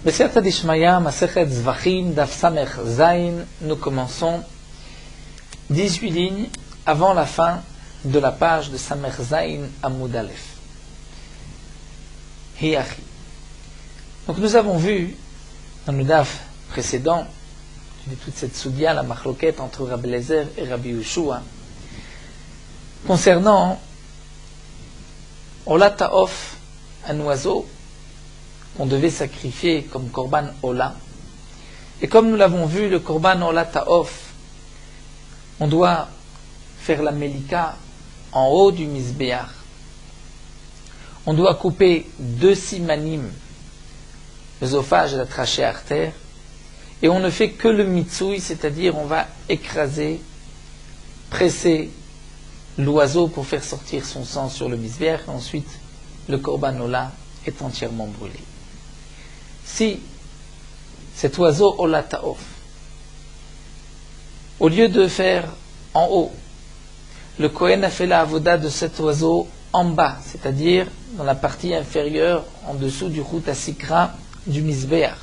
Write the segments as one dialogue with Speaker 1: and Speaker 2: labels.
Speaker 1: Besiyata Dishmaya, Masechet Zvachim, Daf Samech Zayin, nous commençons 18 lignes avant la fin de la page de Samech Zayin Amud Aleph. Hiyachi. Donc nous avons vu dans le Daf précédent de toute cette soudia, la machloket entre Rabbi Eliezer et Rabbi Yehoshua, concernant Ola Ta'of, un oiseau qu'on devait sacrifier comme korban Ola. Et comme nous l'avons vu, le korban Ola Ta'of, on doit faire la melika en haut du misbéach. On doit couper 2 simanim, l'œsophage et la trachée artère, et on ne fait que le mitsui, c'est-à-dire on va écraser, presser l'oiseau pour faire sortir son sang sur le misbéach, et ensuite le korban Ola est entièrement brûlé. Si cet oiseau Ola Ta'of, au lieu de faire en haut, le Kohen a fait la avoda de cet oiseau en bas, c'est-à-dire dans la partie inférieure, en dessous du Chut HaSikra du Misbéach.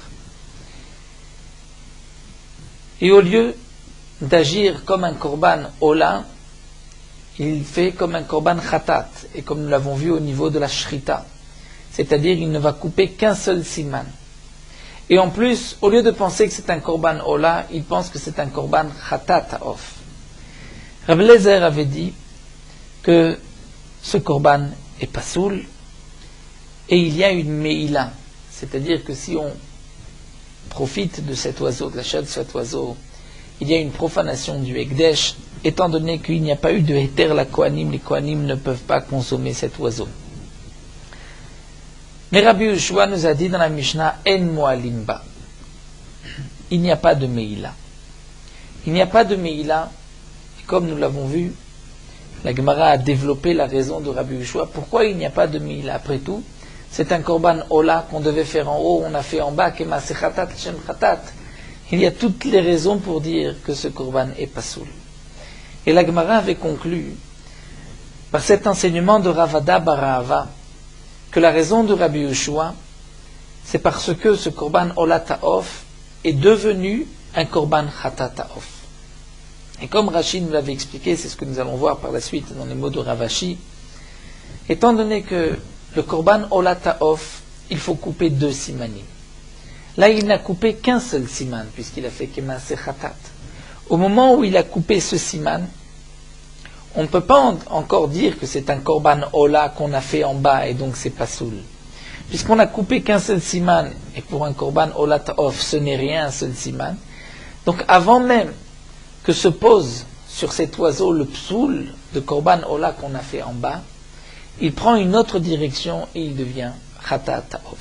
Speaker 1: Et au lieu d'agir comme un korban Ola, il fait comme un korban Khatat, et comme nous l'avons vu au niveau de la Shrita, c'est-à-dire il ne va couper qu'un seul siman. Et en plus, au lieu de penser que c'est un korban Ola, il pense que c'est un korban Khatat Ta'of. Rabbi Eliezer avait dit que ce korban est pasoul, et il y a une meïla, c'est-à-dire que si on profite de cet oiseau, de la chair de cet oiseau, il y a une profanation du Ekdesh, étant donné qu'il n'y a pas eu de héter la Kohanim, les Kohanim ne peuvent pas consommer cet oiseau. Mais Rabbi Yehoshua nous a dit dans la Mishnah, En Moalimba, il n'y a pas de meïla. Il n'y a pas de meïla, et comme nous l'avons vu, la Gemara a développé la raison de Rabbi Yehoshua. Pourquoi il n'y a pas de meïla? Après tout, c'est un korban Ola qu'on devait faire en haut, on a fait en bas, Kema Sechatat, Shem Chatat. Il y a toutes les raisons pour dire que ce korban est pasoul. Et la Gemara avait conclu, par cet enseignement de Ravada Barahava, que la raison de Rabbi Yehoshua, c'est parce que ce korban Ola Ta'of est devenu un korban Khatat Ta'of. Et comme Rachid nous l'avait expliqué, c'est ce que nous allons voir par la suite dans les mots de Ravashi, étant donné que le korban Ola Ta'of, il faut couper 2 simanim. Là, il n'a coupé qu'un seul siman, puisqu'il a fait Kema Sechatat. Au moment où il a coupé ce siman, on ne peut pas encore dire que c'est un korban Ola qu'on a fait en bas et donc c'est pas soul. Puisqu'on a coupé qu'un seul siman, et pour un korban Ola Ta'of, ce n'est rien un seul siman. Donc avant même que se pose sur cet oiseau le psoul de korban Ola qu'on a fait en bas, il prend une autre direction et il devient Khatat Ta'of.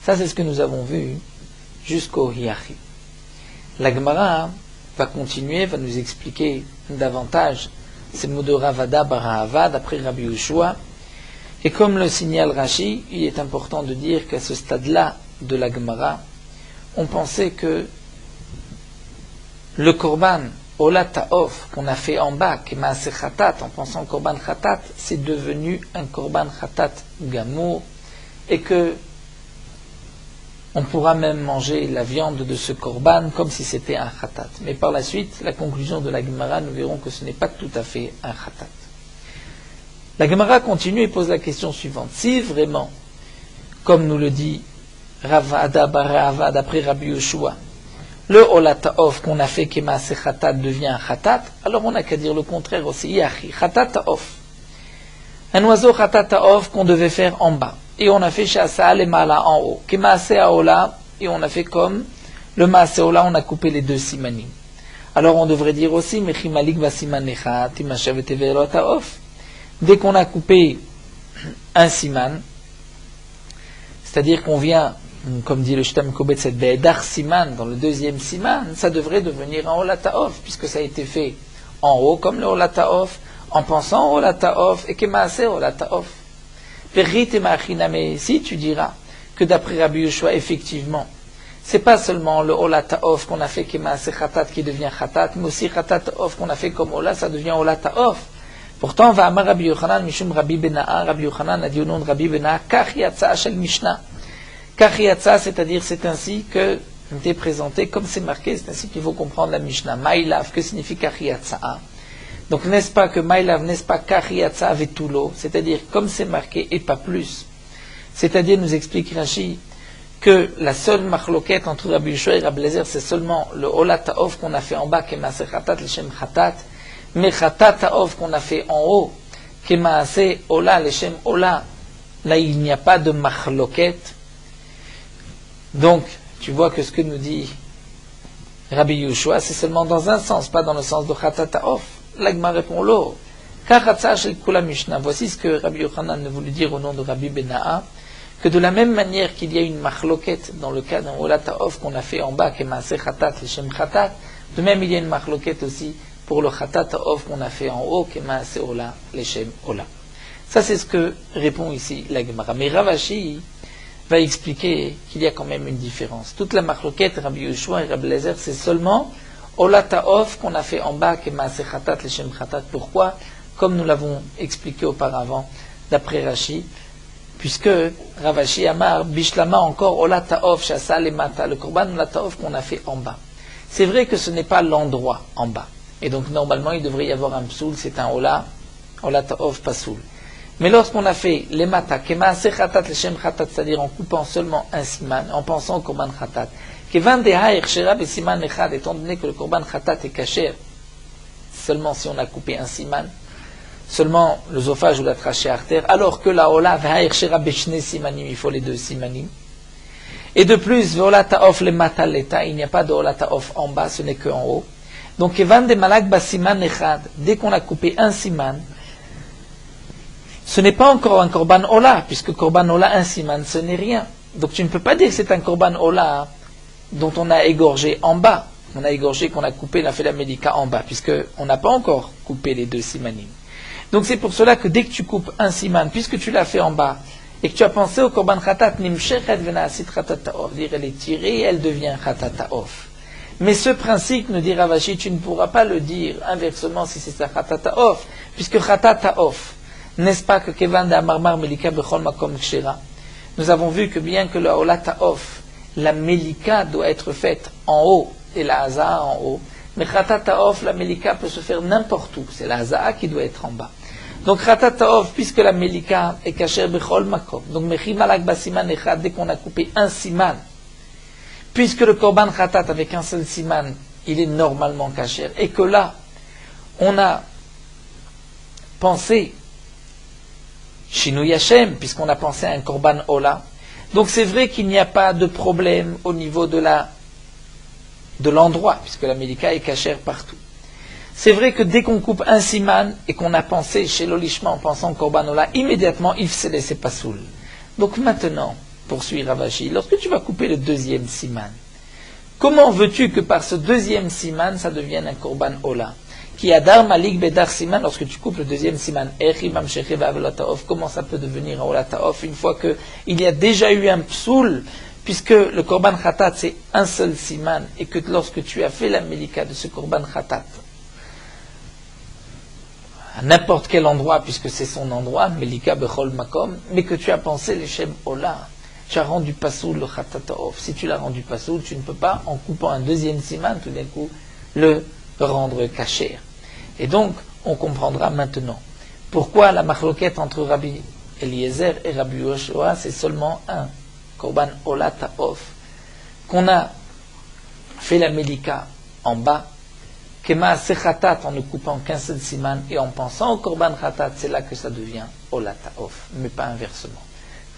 Speaker 1: Ça c'est ce que nous avons vu jusqu'au Hiyachi. La Gemara va continuer, va nous expliquer davantage ces mots de Ravada Barahava d'après Rabbi Yehoshua. Et comme le signale Rashi, il est important de dire qu'à ce stade-là de la Gemara, on pensait que le korban Ola Ta'of qu'on a fait en bas, Kema Sechatat, en pensant korban Khatat, c'est devenu un korban Khatat Gamour, et que on pourra même manger la viande de ce korban comme si c'était un khatat. Mais par la suite, la conclusion de la Gemara, nous verrons que ce n'est pas tout à fait un khatat. La Gemara continue et pose la question suivante. Si vraiment, comme nous le dit Ravada Barahava d'après Rabbi Yehoshua, le Ola Ta'of qu'on a fait Kema Sechatat devient un khatat, alors on n'a qu'à dire le contraire aussi. Yachi, Khatat Ta'of. Un oiseau Khatat Ta'of qu'on devait faire en bas. Et on a fait Shasa les Mala en haut. Kemaase Aola, et on a fait comme le Maase Ola, on a coupé les 2 simanim. Alors on devrait dire aussi Mechimalik Vasimanecha, Timashav Tevelo Ta'of. Dès qu'on a coupé un siman, c'est-à-dire qu'on vient, comme dit le Shtam Kobetset, Be'edar Siman, dans le 2e siman, ça devrait devenir un Ola Ta'of, puisque ça a été fait en haut comme le Ola Ta'of, en pensant Ola Ta'of, et Kemaase Ola Ta'of. Si tu diras que d'après Rabbi Yehoshua, effectivement, c'est pas seulement le Ola Ta'of qu'on a fait Kema Sechatat qui devient Khatat, mais aussi Khatat Ta'of qu'on a fait comme Ola, ça devient Ola Ta'of. Pourtant, va Amar Rabbi Yochanan, Mishum Rabbi Bena'a, Rabbi Yochanan a dit au nom de Rabbi Bena'a, Kach Yatsa Shel Mishnah. Kachiyatsa, c'est-à-dire c'est ainsi que t'est présenté, comme c'est marqué, c'est ainsi qu'il faut comprendre la Mishnah. Maïlav, que signifie Kachiyatsa? Donc n'est-ce pas que Maïlav, n'est-ce pas Kachiyatsa vetulo, c'est-à-dire comme c'est marqué et pas plus. C'est-à-dire, nous explique Rashi, que la seule machloquette entre Rabbi Yehoshua et Rabbi Eliezer, c'est seulement le Ola Ta'ov qu'on a fait en bas, Kemaase Chatat, Leshem Chatat, mais Chatat Ta'ov qu'on a fait en haut, Kemaase Ola, Leshem Ola, là il n'y a pas de machloquette. Donc, tu vois que ce que nous dit Rabbi Yehoshua, c'est seulement dans un sens, pas dans le sens de Chatat Ta'ov. L'Agma répond l'eau. Kachatsa shel Kula Mishnah. Voici ce que Rabbi Yochanan voulait dire au nom de Rabbi Bena'a, que de la même manière qu'il y a une machloquette dans le cas d'un Ola Ta'ov qu'on a fait en bas, Kemaase Chatat, Leshem Chatat, de même il y a une machloquette aussi pour le Chatat Ta'ov qu'on a fait en haut, Kemaase Ola, Leshem Ola. Ça c'est ce que répond ici la Gemara. Mais Ravashi va expliquer qu'il y a quand même une différence. Toute la machloquette, Rabbi Yehoshua et Rabbi Eliezer, c'est seulement Ola Ta'ov qu'on a fait en bas, Kemaase Chatat, Leshem Chatat. Pourquoi? Comme nous l'avons expliqué auparavant, d'après Rashi, puisque Ravashi Amar, Bishlama encore, Ola Ta'ov, Shasa Lemata, le Korban Ola Ta'ov qu'on a fait en bas. C'est vrai que ce n'est pas l'endroit en bas. Et donc normalement il devrait y avoir un psoul, c'est un Ola Ta'ov Pasoul. Mais lorsqu'on a fait Lemata, Kemaase Chatat, Leshem Chatat, c'est-à-dire en coupant seulement un siman, en pensant au Korban Chatat, Kevan Deha Ershera Besiman Echad, étant donné que le Korban Chatat est caché seulement si on a coupé un siman, seulement l'œsophage ou la trachée artère, alors que la Ola V'ha'ershera beshne simanim, il faut les deux simanim. Et de plus, V'ola ta'of le mataleta, il n'y a pas de Ola ta'of en bas, ce n'est que en haut. Donc, Evan de malak basiman echad, dès qu'on a coupé un siman, ce n'est pas encore un korban Ola, puisque korban Ola, un siman, ce n'est rien. Donc tu ne peux pas dire que c'est un korban Ola dont on a égorgé en bas. On a égorgé, qu'on a coupé, on a fait la médika en bas, puisqu'on n'a pas encore coupé les deux simanim. Donc c'est pour cela que dès que tu coupes un siman, puisque tu l'as fait en bas, et que tu as pensé au korban chatat, nimshechet venaasit chatat ta'of, dire elle est tirée, elle devient chatat ta'of. Mais ce principe, nous dit Ravashi, tu ne pourras pas le dire inversement si c'est sa chatat ta'of, puisque chatat ta'of, n'est-ce pas que kevan de amarmar melika bechol makom kshera, nous avons vu que bien que le ola ta'of, la melika doit être faite en haut, et la haza en haut, mais chatat ta'of, la melika peut se faire n'importe où, c'est la haza qui doit être en bas. Donc, Chatat Ta'of, puisque la Melika est cachée bechol makom, donc Mechi Malak Basiman Echad, dès qu'on a coupé un siman, puisque le Korban Chatat avec un seul siman, il est normalement caché, et que là, on a pensé Shinui Hashem, puisqu'on a pensé à un Korban Ola, donc c'est vrai qu'il n'y a pas de problème au niveau de l'endroit, puisque la Melika est cachée partout. C'est vrai que dès qu'on coupe un siman et qu'on a pensé chez l'olishma en pensant au korban ola, immédiatement il s'est laissé pasoul. Donc maintenant, poursuit Ravashi, lorsque tu vas couper le deuxième siman, comment veux-tu que par ce deuxième siman ça devienne un korban ola? Qui adar malik bedar siman, lorsque tu coupes le deuxième siman, comment ça peut devenir un ola ta'of une fois qu'il y a déjà eu un psoul, puisque le korban khatat c'est un seul siman et que lorsque tu as fait la melika de ce korban khatat, à n'importe quel endroit, puisque c'est son endroit, Melika Bechol Makom, mais que tu as pensé les Shem Ola, tu as rendu pasoul le Chatat Ta'of. Si tu l'as rendu pasoul, tu ne peux pas, en coupant un deuxième siman, tout d'un coup, le rendre caché. Et donc, on comprendra maintenant pourquoi la machloquette entre Rabbi Eliezer et Rabbi Yehoshua, c'est seulement un Korban Ola Ta'of, qu'on a fait la Melika en bas, Kemaase Chatat en ne coupant qu'un seul siman et en pensant au Korban Chatat, c'est là que ça devient Ola Ta'of, mais pas inversement.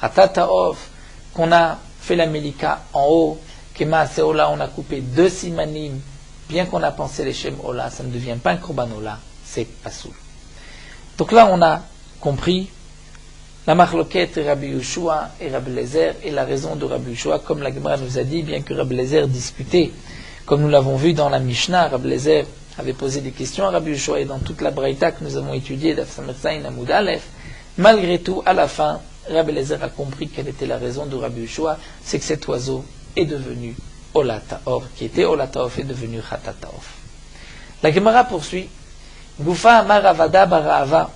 Speaker 1: Chatat Ta'of, qu'on a fait la Melika en haut, Kemaase Ola, on a coupé deux simanim, bien qu'on a pensé les Shem Ola, ça ne devient pas un Korban Ola, c'est Pasoul. Donc là, on a compris la machloquette Rabbi Yehoshua et Rabbi Eliezer et la raison de Rabbi Yehoshua, comme la Gemara nous a dit, bien que Rabbi Eliezer discutait. Comme nous l'avons vu dans la Mishnah, Rabbi Eliezer avait posé des questions à Rabbi Yehoshua et dans toute la Braïta que nous avons étudiée d'Af Samerzaïn Amoud Aleph, malgré tout, à la fin, Rabbi Eliezer a compris quelle était la raison de Rabbi Yehoshua, c'est que cet oiseau est devenu Ola Ta'of, qui était Ola Ta'of est devenu Chatat Ta'of. La Gemara poursuit, Goufa Amar Ravada Bar Rahava,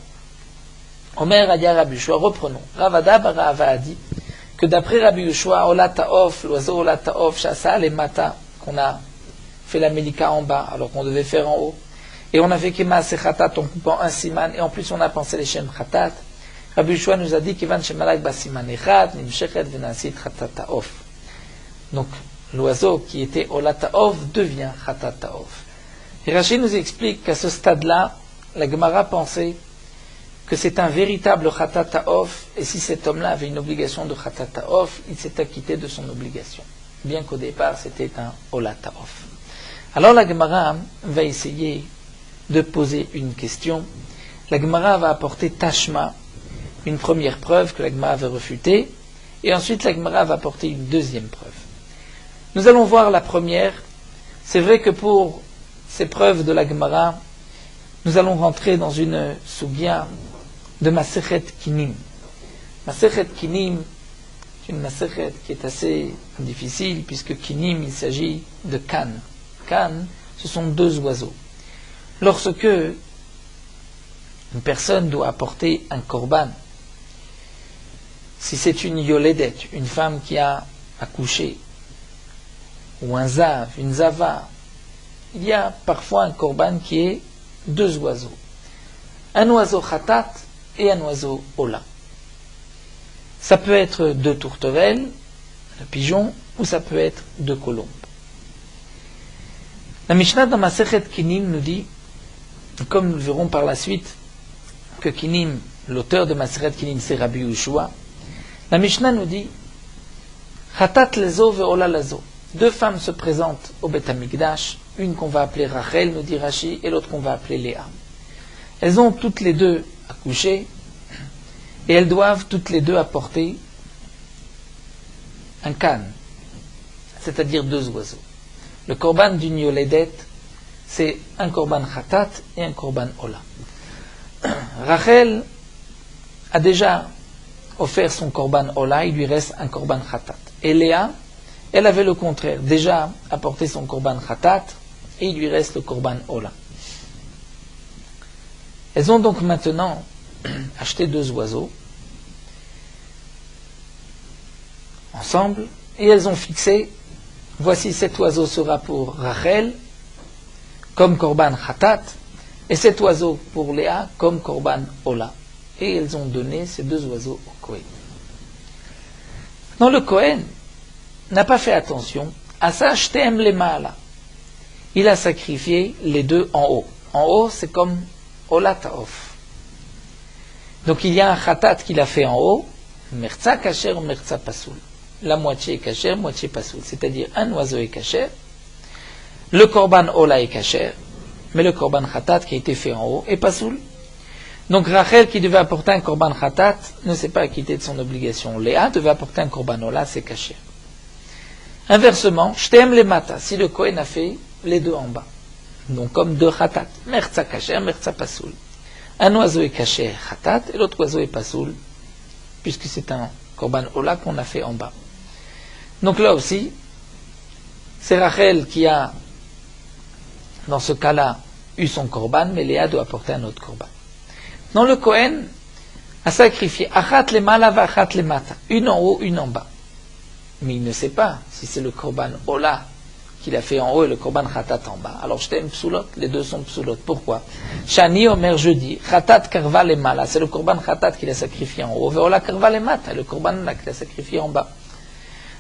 Speaker 1: Omer Adia Rabbi Yehoshua, reprenons, Ravada Bar Rahava a dit que d'après Rabbi Yoshua, Ola Ta'of, l'oiseau Ola Ta'of, Shasa les Mata, qu'on a fait la Melika en bas, alors qu'on devait faire en haut, et on a fait Kema Se Khatat en coupant un siman, et en plus on a pensé les Shem Khatat, Rabbi Yoshua nous a dit Kevan Shemalak Basiman Echad, Nimshechet Venasit Khatat Ta'of. Donc, l'oiseau qui était Ola Ta'of devient Khatat Ta'of. Et Rashi nous explique qu'à ce stade-là, la Gemara pensait que c'est un véritable Khatat Ta'of, et si cet homme-là avait une obligation de Khatat Ta'of, il s'est acquitté de son obligation, bien qu'au départ c'était un Ola Ta'of. Alors la Gemara va essayer de poser une question. La Gemara va apporter Tashma, une première preuve que la Gemara va refuter, et ensuite la Gemara va apporter une deuxième preuve. Nous allons voir la première. C'est vrai que pour ces preuves de la Gemara, nous allons rentrer dans une sugya de Masechet Kinim. Masechet Kinim, c'est une Masechet qui est assez difficile, puisque Kinim, il s'agit de Kan. Kan, ce sont deux oiseaux. Lorsque une personne doit apporter un korban, si c'est une yoledet, une femme qui a accouché, ou un zav, une zava, il y a parfois un korban qui est deux oiseaux. Un oiseau khatat et un oiseau ola. Ça peut être deux tourterelles, le pigeon, ou ça peut être deux colombes. La Mishnah dans Masechet Kinim nous dit, comme nous le verrons par la suite, que Kinim, l'auteur de Masechet Kinim, c'est Rabbi Yoshua. La Mishnah nous dit, Khatat lezo ve ola lezo. Deux femmes se présentent au Beth Amikdash, une qu'on va appeler Rachel, nous dit Rashi, et l'autre qu'on va appeler Léa. Elles ont toutes les deux accouché, et elles doivent toutes les deux apporter un kan, c'est-à-dire deux oiseaux. Le korban d'une yoledet, c'est un korban khatat et un korban ola. Rachel a déjà offert son korban ola, il lui reste un korban khatat. Et Léa, elle avait le contraire, déjà apporté son korban khatat, et il lui reste le korban ola. Elles ont donc maintenant acheté deux oiseaux, ensemble, et elles ont fixé, voici cet oiseau sera pour Rachel, comme korban khatat, et cet oiseau pour Léa, comme korban ola. Et elles ont donné ces deux oiseaux au Kohen. Dans le Kohen, n'a pas fait attention à ça, shtem le ma'ala. Il a sacrifié les deux en haut. En haut, c'est comme ola ta'of. Donc il y a un khatat qu'il a fait en haut, merza kasher ou merza pasoul. La moitié est kasher, moitié pasoul. C'est-à-dire un oiseau est kasher, le korban ola est kasher, mais le korban khatat qui a été fait en haut est pasoul. Donc Rachel qui devait apporter un korban khatat ne s'est pas acquitté de son obligation. Léa devait apporter un korban ola, c'est kasher. Inversement, shtem le mata, si le Kohen a fait les deux en bas. Donc comme deux khatat, merza kasher, merza pasoul. Un oiseau est kasher khatat et l'autre oiseau est pasoul, puisque c'est un korban ola qu'on a fait en bas. Donc là aussi, c'est Rachel qui a, dans ce cas-là, eu son korban, mais Léa doit apporter un autre korban. Non, le Kohen a sacrifié achat le mala va achat le mata, une en haut, une en bas. Mais il ne sait pas si c'est le korban ola qu'il a fait en haut et le korban khatat en bas. Alors je t'aime psoulot, les deux sont psoulot. Pourquoi? Shani Omer jeudi, khatat karva le mala, c'est le korban khatat qu'il a sacrifié en haut, veola karva le mata, le korban là qu'il a sacrifié en bas.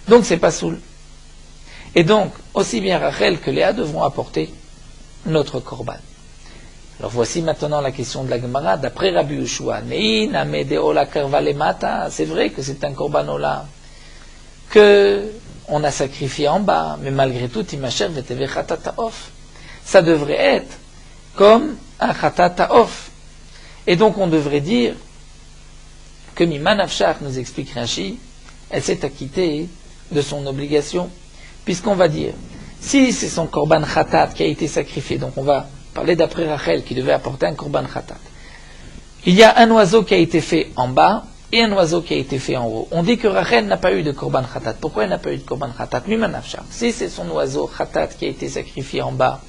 Speaker 1: Donc c'est pas soul. Et donc, aussi bien Rachel que Léa devront apporter notre korban. Alors voici maintenant la question de la Gemara. D'après Rabbi Yoshua, c'est vrai que c'est un korban ola que on a sacrifié en bas, mais malgré tout, ça devrait être comme un khatata'of. Et donc on devrait dire que Miman Afshar, nous explique Rashi, elle s'est acquittée de son obligation, puisqu'on va dire, si c'est son korban khatat qui a été sacrifié, donc on va parler d'après Rachel qui devait apporter un korban khatat. Il y a un oiseau qui a été fait en bas et un oiseau qui a été fait en haut. On dit que Rachel n'a pas eu de korban khatat. Pourquoi elle n'a pas eu de korban khatat? Si c'est son oiseau khatat qui a été sacrifié en bas,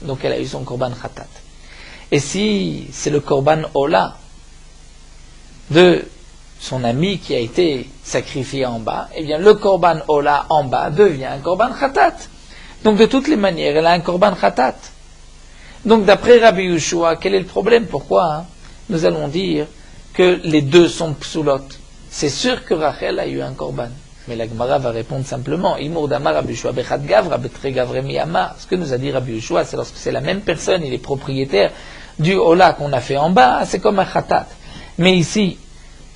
Speaker 1: donc elle a eu son korban khatat. Et si c'est le korban ola de son ami qui a été sacrifié en bas, eh bien le korban ola en bas devient un korban khatat. Donc de toutes les manières, elle a un korban khatat. Donc d'après Rabbi Yehoshua, quel est le problème? Pourquoi nous allons dire que les deux sont psoulot? C'est sûr que Rachel a eu un korban. Mais la Gemara va répondre simplement, Imour Damar Rabbi Yehoshua Bechat Gavra Betre Gavremi Amar. Ce que nous a dit Rabbi Yehoshua, c'est lorsque c'est la même personne, il est propriétaire du Ola qu'on a fait en bas, c'est comme un khatat. Mais ici,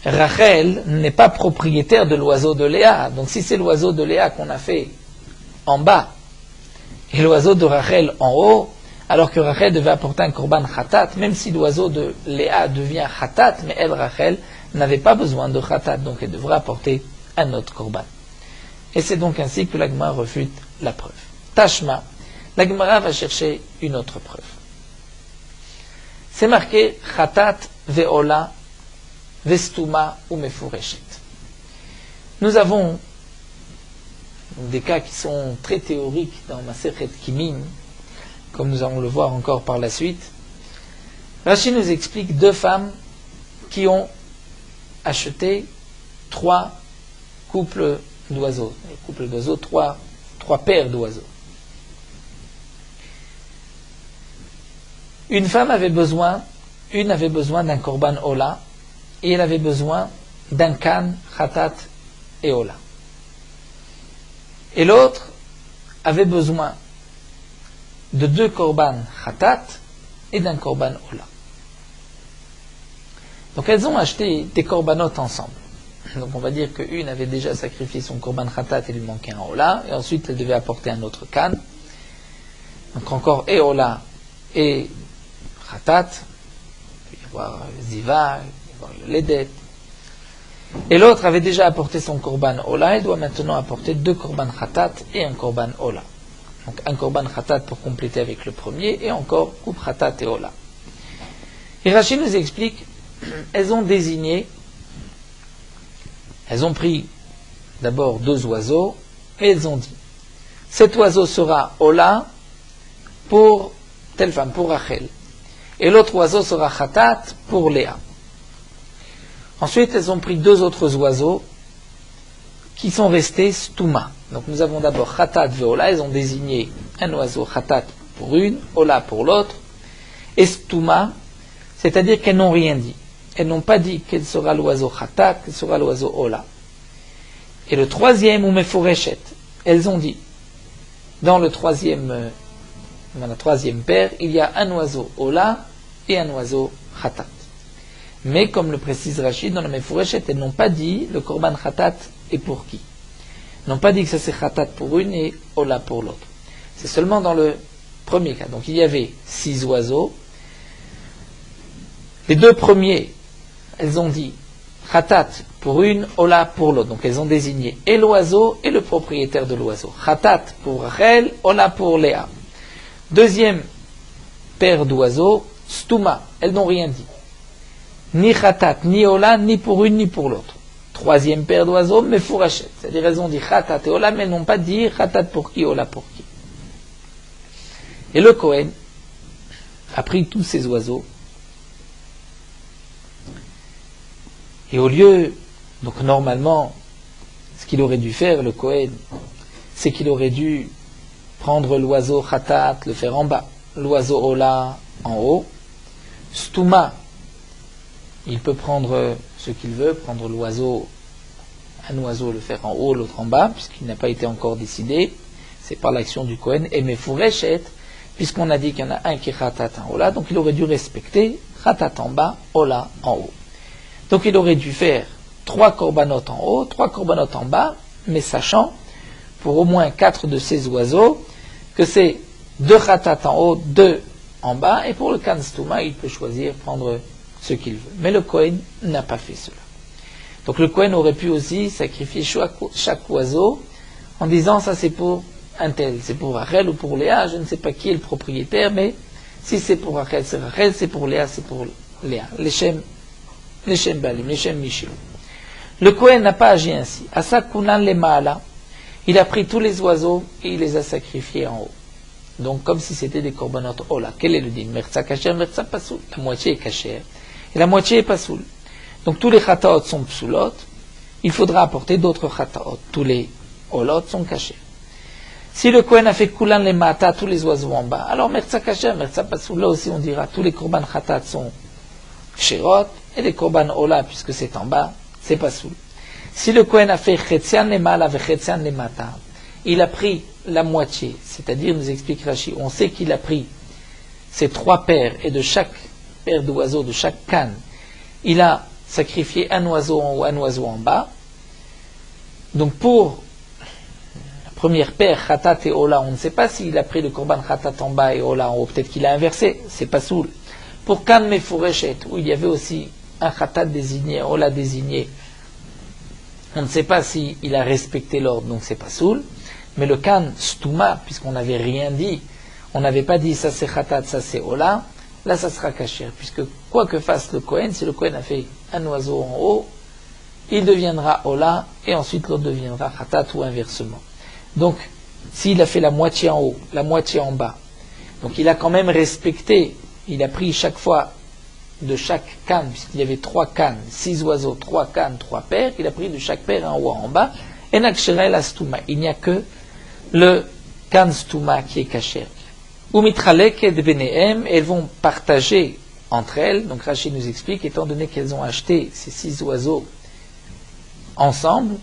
Speaker 1: Rachel n'est pas propriétaire de l'oiseau de Léa. Donc si c'est l'oiseau de Léa qu'on a fait en bas, et l'oiseau de Rachel en haut, alors que Rachel devait apporter un korban khatat, même si l'oiseau de Léa devient khatat, mais elle, Rachel, n'avait pas besoin de khatat, donc elle devra apporter un autre korban. Et c'est donc ainsi que la Gemara refute la preuve. Tashma, la Gemara va chercher une autre preuve. C'est marqué khatat ve'ola ve'stuma ou mefureshet. Nous avons des cas qui sont très théoriques dans Masechet Kimim, comme nous allons le voir encore par la suite. Rashi nous explique deux femmes qui ont acheté 3 couples d'oiseaux. Les couples d'oiseaux, 3 paires d'oiseaux. Une avait besoin d'un korban ola, et elle avait besoin d'un kan, khatat et ola. Et l'autre avait besoin de 2 korban khatat et d'un korban ola. Donc elles ont acheté des korbanotes ensemble. Donc on va dire qu'une avait déjà sacrifié son korban khatat et lui manquait un ola, et ensuite elle devait apporter un autre kan. Donc encore et ola et khatat, il peut y avoir ziva, il peut y avoir le ledet. Et l'autre avait déjà apporté son korban ola, elle doit maintenant apporter 2 korban khatat et un korban ola. Donc un korban khatat pour compléter avec le premier, et encore coupe khatat et ola. Et Rashi nous explique, elles ont pris d'abord 2 oiseaux, et elles ont dit, cet oiseau sera ola pour telle femme, pour Rachel, et l'autre oiseau sera khatat pour Léa. Ensuite, elles ont pris 2 autres oiseaux qui sont restés stuma. Donc nous avons d'abord khatat et ola, elles ont désigné un oiseau khatat pour une, ola pour l'autre, et stuma, c'est-à-dire qu'elles n'ont rien dit. Elles n'ont pas dit quel sera l'oiseau khatat, quel sera l'oiseau ola. Et le troisième, ou mefureshet, elles ont dit, dans la troisième paire, il y a un oiseau ola et un oiseau khatat. Mais comme le précise Rachid, dans le mefureshet, elles n'ont pas dit le korban khatat est pour qui. Elles n'ont pas dit que ça c'est khatat pour une et ola pour l'autre. C'est seulement dans le premier cas. Donc il y avait 6 oiseaux. Les 2 premiers, elles ont dit khatat pour une, ola pour l'autre. Donc elles ont désigné et l'oiseau et le propriétaire de l'oiseau. Khatat pour Rachel, ola pour Léa. Deuxième paire d'oiseaux, stuma, elles n'ont rien dit. Ni khatat, ni ola, ni pour une, ni pour l'autre. Troisième paire d'oiseaux, mefureshet. C'est-à-dire elles ont dit khatat et ola, mais elles n'ont pas dit khatat pour qui, ola pour qui. Et le Kohen a pris tous ces oiseaux, et au lieu, donc normalement, ce qu'il aurait dû faire, le Kohen, c'est qu'il aurait dû prendre l'oiseau khatat, le faire en bas, l'oiseau ola en haut, stuma, il peut prendre ce qu'il veut, prendre l'oiseau, un oiseau, le faire en haut, l'autre en bas, puisqu'il n'a pas été encore décidé, c'est par l'action du Kohen, et mefureshet, puisqu'on a dit qu'il y en a un qui est khatat en ola, donc il aurait dû respecter khatat en bas, ola en haut. Donc il aurait dû faire 3 corbanotes en haut, 3 corbanotes en bas, mais sachant, pour au moins 4 de ces oiseaux, que c'est 2 khatat en haut, 2 en bas, et pour le kan stuma, il peut choisir, prendre ce qu'il veut. Mais le Kohen n'a pas fait cela. Donc le Kohen aurait pu aussi sacrifier chaque oiseau, en disant, ça c'est pour un tel, c'est pour Rachel ou pour Léa, je ne sais pas qui est le propriétaire, mais si c'est pour Rachel, c'est pour Léa, c'est pour Léa. Les Shem Balim, les Shem Mishil. Le Kohen n'a pas agi ainsi. Asakunan le Maala, il a pris tous les oiseaux et il les a sacrifiés en haut. Donc comme si c'était des korbanot ola. Quel est le din? Mertza kasher, mertza pasoul. La moitié est kasher et la moitié est pasoul. Donc tous les chataot sont psoulot, il faudra apporter d'autres chataot. Tous les olot sont cachés. Si le Kohen a fait koulan les mata, tous les oiseaux en bas, alors mertza kacher, mertza pasoul, là aussi on dira tous les korban chatat sont shirot, et les korban ola, puisque c'est en bas, c'est pasoul. Si le Kohen a fait chetzian les mala ve chetzian les mata, il a pris la moitié, c'est-à-dire, nous explique Rashi, on sait qu'il a pris ces 3 paires, et de chaque paire d'oiseaux, de chaque canne, il a sacrifié un oiseau en haut, un oiseau en bas. Donc pour la première paire, Khatat et Ola, on ne sait pas s'il a pris le Korban Khatat en bas et Ola en haut, peut-être qu'il a inversé, c'est pas soul. Pour Kan Mefureshet, où il y avait aussi un Khatat désigné, Ola désigné, on ne sait pas s'il a respecté l'ordre, donc c'est pas soul. Mais le Kan Stuma, puisqu'on n'avait rien dit, on n'avait pas dit ça c'est Khatat, ça c'est Ola, là ça sera Kasher, puisque quoi que fasse le Kohen, si le Kohen a fait un oiseau en haut, il deviendra Ola, et ensuite l'autre deviendra Khatat ou inversement. Donc, s'il a fait la moitié en haut, la moitié en bas, donc il a quand même respecté, il a pris chaque fois de chaque canne, puisqu'il y avait 3 cannes, 6 oiseaux, 3 cannes, 3 paires, il a pris de chaque paire en haut en bas, et Nakshera la Stuma. Il n'y a que le kan Stuma qui est caché. Ou Mitralek de Benehem, elles vont partager entre elles, donc Rachid nous explique, étant donné qu'elles ont acheté ces 6 oiseaux ensemble,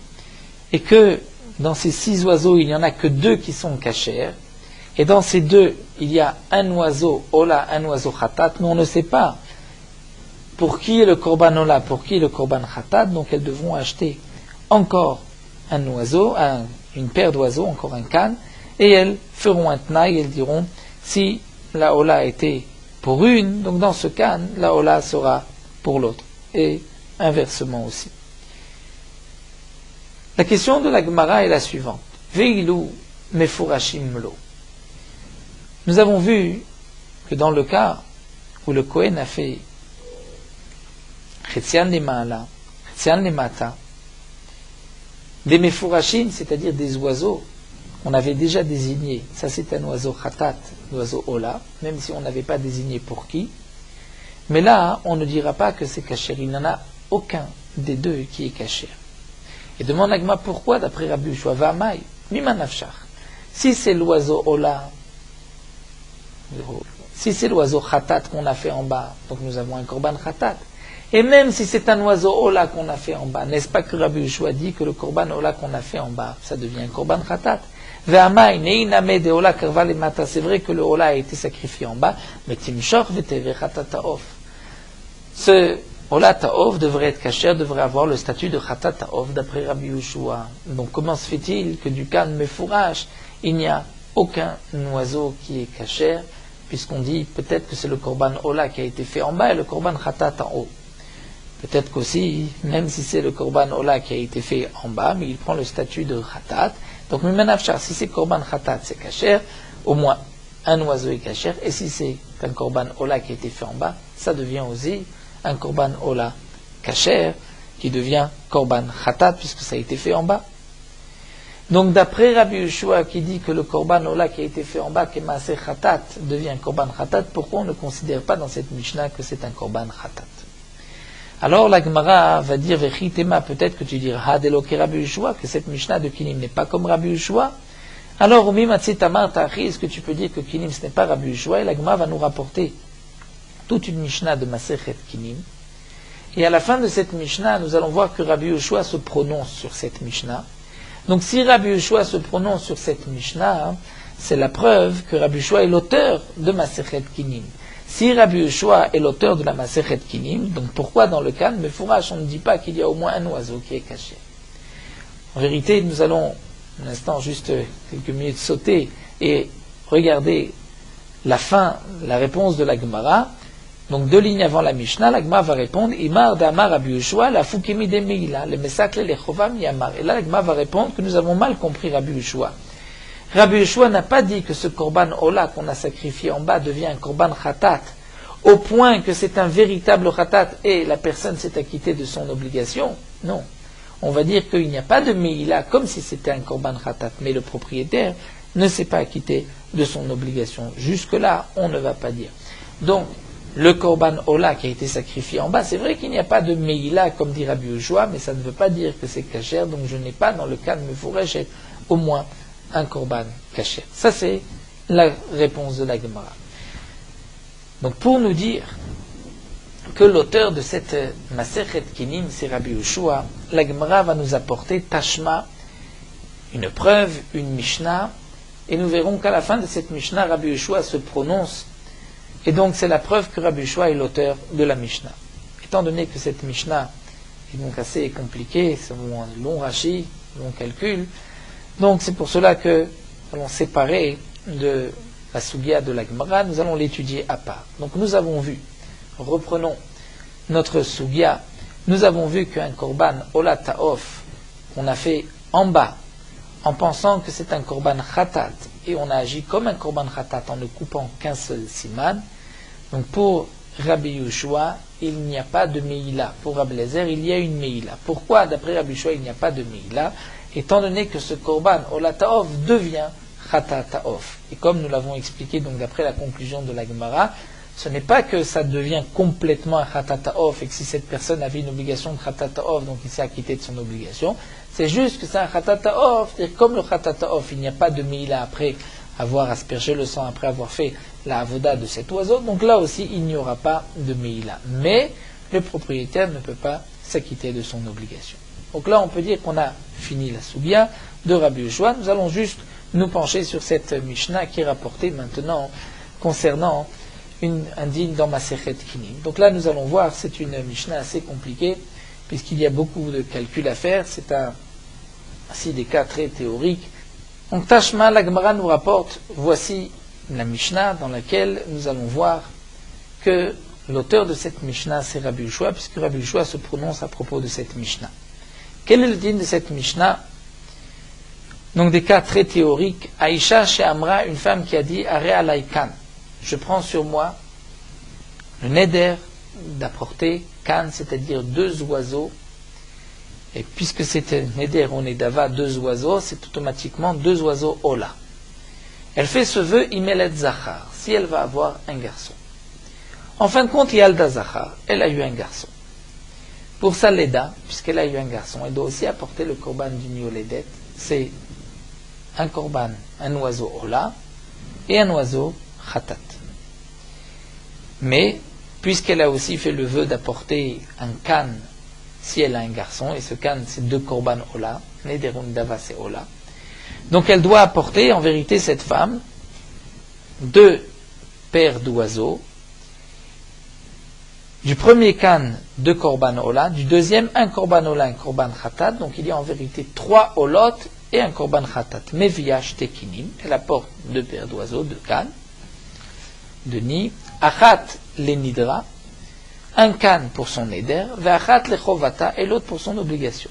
Speaker 1: et que dans ces 6 oiseaux, il n'y en a que 2 qui sont cachers, et dans ces 2, il y a un oiseau Ola, un oiseau Khatat, mais on ne sait pas pour qui est le Korban Ola, pour qui est le Korban Khatat, donc elles devront acheter encore un oiseau, une paire d'oiseaux, encore un can, et elles feront un tnaï, elles diront, si la Ola était pour une, donc dans ce can, la Ola sera pour l'autre, et inversement aussi. La question de la Gemara est la suivante. Ve'ilu mefurashim lo. Nous avons vu que dans le cas où le Kohen a fait chetzian le ma'ala, chetzian le mata, des mefurashim, c'est-à-dire des oiseaux, on avait déjà désigné, ça c'est un oiseau khatat, un oiseau ola, même si on n'avait pas désigné pour qui, mais là, on ne dira pas que c'est kasher, il n'y en a aucun des 2 qui est kasher. Et demande à Gma pourquoi, d'après Rabbi Yoshua, Va'amai, Mima Nafshach. Si c'est l'oiseau Ola, si c'est l'oiseau Khatat qu'on a fait en bas, donc nous avons un Korban Khatat. Et même si c'est un oiseau Ola qu'on a fait en bas, n'est-ce pas que Rabbi Yoshua dit que le Korban Ola qu'on a fait en bas, ça devient un Korban Khatat. Va'amai, Neiname de Ola Karva le Mata. C'est vrai que le Ola a été sacrifié en bas, mais Timshor Veteve Khatat Ce Ola Ta'ov devrait être kasher, devrait avoir le statut de Khatat Ta'ov d'après Rabbi Yoshua. Donc comment se fait-il que du Kan Mefourash, il n'y a aucun oiseau qui est kasher, puisqu'on dit peut-être que c'est le Korban Ola qui a été fait en bas et le Korban Khatat en haut. Peut-être qu'aussi, même si c'est le Korban Ola qui a été fait en bas, mais il prend le statut de Khatat. Donc Mimanafshar, si c'est Korban Khatat, c'est kasher, au moins un oiseau est kasher, et si c'est un Korban Ola qui a été fait en bas, ça devient aussi un Korban Ola kasher, qui devient Korban Khatat, puisque ça a été fait en bas. Donc d'après Rabbi Yoshua qui dit que le Korban Ola qui a été fait en bas, qui est Maaseh Khatat, devient Korban Khatat, pourquoi on ne considère pas dans cette Mishnah que c'est un Korban Khatat? Alors la Gemara va dire, Vechitema, peut-être que tu diras, Hadeloke Rabbi Yoshua, que cette Mishnah de Kinim n'est pas comme Rabbi Yoshua. Alors, Mimatsi Tamar Tachi, est-ce que tu peux dire que Kinim ce n'est pas Rabbi Yoshua? Et la Gemara va nous rapporter toute une Mishnah de Masechet Kinim. Et à la fin de cette Mishnah, nous allons voir que Rabbi Yoshua se prononce sur cette Mishnah. Donc si Rabbi Yoshua se prononce sur cette Mishnah, c'est la preuve que Rabbi Yoshua est l'auteur de Masechet Kinim. Si Rabbi Yoshua est l'auteur de la Masechet Kinim, donc pourquoi dans le Kan Mefourash on ne dit pas qu'il y a au moins un oiseau qui est caché? En vérité, nous allons un instant juste quelques minutes sauter et regarder la fin, la réponse de la Gemara. Donc 2 lignes avant la Mishnah, la Gemara va répondre Imar d'Amar Rabbi Yoshua, la Fukemi de Meila, le Mesakle le Chovam Yamar. Et là, la Gemara va répondre que nous avons mal compris Rabbi Yoshua. Rabbi Yoshua n'a pas dit que ce Korban Ola qu'on a sacrifié en bas devient un Korban Khatat, au point que c'est un véritable Khatat et la personne s'est acquittée de son obligation. Non. On va dire qu'il n'y a pas de Meila comme si c'était un Korban Khatat, mais le propriétaire ne s'est pas acquitté de son obligation. Jusque-là, on ne va pas dire. Donc, le korban ola qui a été sacrifié en bas, c'est vrai qu'il n'y a pas de meila comme dit Rabbi Yoshua, mais ça ne veut pas dire que c'est kasher, donc je n'ai pas dans le cas de Mefourech au moins un korban kasher. Ça c'est la réponse de la Gemara. Donc pour nous dire que l'auteur de cette Masechet Kinim, c'est Rabbi Yoshua, la Gemara va nous apporter Tashma, une preuve, une Mishnah, et nous verrons qu'à la fin de cette Mishnah, Rabbi Yoshua se prononce. Et donc c'est la preuve que Rabbi Yoshua est l'auteur de la Mishnah. Étant donné que cette Mishnah est donc assez compliquée, c'est un long Rashi, long calcul, donc c'est pour cela que nous allons séparer de la Sugya de la Gemara, nous allons l'étudier à part. Donc nous avons vu, reprenons notre Sugya, nous avons vu qu'un korban Ola Ta'of, qu'on a fait en bas, en pensant que c'est un korban khatat, et on a agi comme un korban khatat en ne coupant qu'un seul siman. Donc pour Rabbi Yoshua, il n'y a pas de meila. Pour Rabbi Eliezer, il y a une meila. Pourquoi, d'après Rabbi Yoshua, il n'y a pas de meila? Étant donné que ce korban Ola Ta'of devient khatat Ta'of. Et comme nous l'avons expliqué, donc d'après la conclusion de la Gemara, ce n'est pas que ça devient complètement un khatat Ta'of, et que si cette personne avait une obligation de khatat Ta'of, donc il s'est acquitté de son obligation. C'est juste que c'est un khatat Ta'of, c'est-à-dire comme le khatat Ta'of, il n'y a pas de meila après avoir aspergé le sang, après avoir fait la avoda de cet oiseau, donc là aussi il n'y aura pas de meila. Mais le propriétaire ne peut pas s'acquitter de son obligation. Donc là on peut dire qu'on a fini la soubia de Rabbi Yoshua. Nous allons juste nous pencher sur cette Mishnah qui est rapportée maintenant concernant un digne dans Masechet Kinim. Donc là nous allons voir, c'est une Mishnah assez compliquée puisqu'il y a beaucoup de calculs à faire, c'est ainsi des cas très théoriques. Donc Tashma, la Gemara nous rapporte, voici la Mishnah dans laquelle nous allons voir que l'auteur de cette Mishnah c'est Rabbi Yoshua, puisque Rabbi Yoshua se prononce à propos de cette Mishnah. Quel est le din de cette Mishnah? Donc des cas très théoriques. Aïcha chez Amra, une femme qui a dit Are alaykan, je prends sur moi le neder d'apporter kan, c'est-à-dire 2 oiseaux. Et puisque c'est un neder, on est dava 2 oiseaux, c'est automatiquement 2 oiseaux ola. Elle fait ce vœu imelet zachar, si elle va avoir un garçon. En fin de compte, yalda zachar, elle a eu un garçon. Pour sa leda, puisqu'elle a eu un garçon, elle doit aussi apporter le korban du yoledet, c'est un korban, un oiseau ola, et un oiseau khatat. Mais, puisqu'elle a aussi fait le vœu d'apporter un kan, si elle a un garçon, et ce kan c'est 2 korban ola, nederun dava c'est ola, donc elle doit apporter, en vérité, cette femme, 2 paires d'oiseaux, du premier kan 2 korban ola, du deuxième 1 korban ola, 1 korban khatat, donc il y a en vérité 3 olot et un korban khatat. Meviyash tekinim, elle apporte 2 paires d'oiseaux, 2 kan, de nid, achat le nidra, un kan pour son neder, ve'achat le chovata, et l'autre pour son obligation.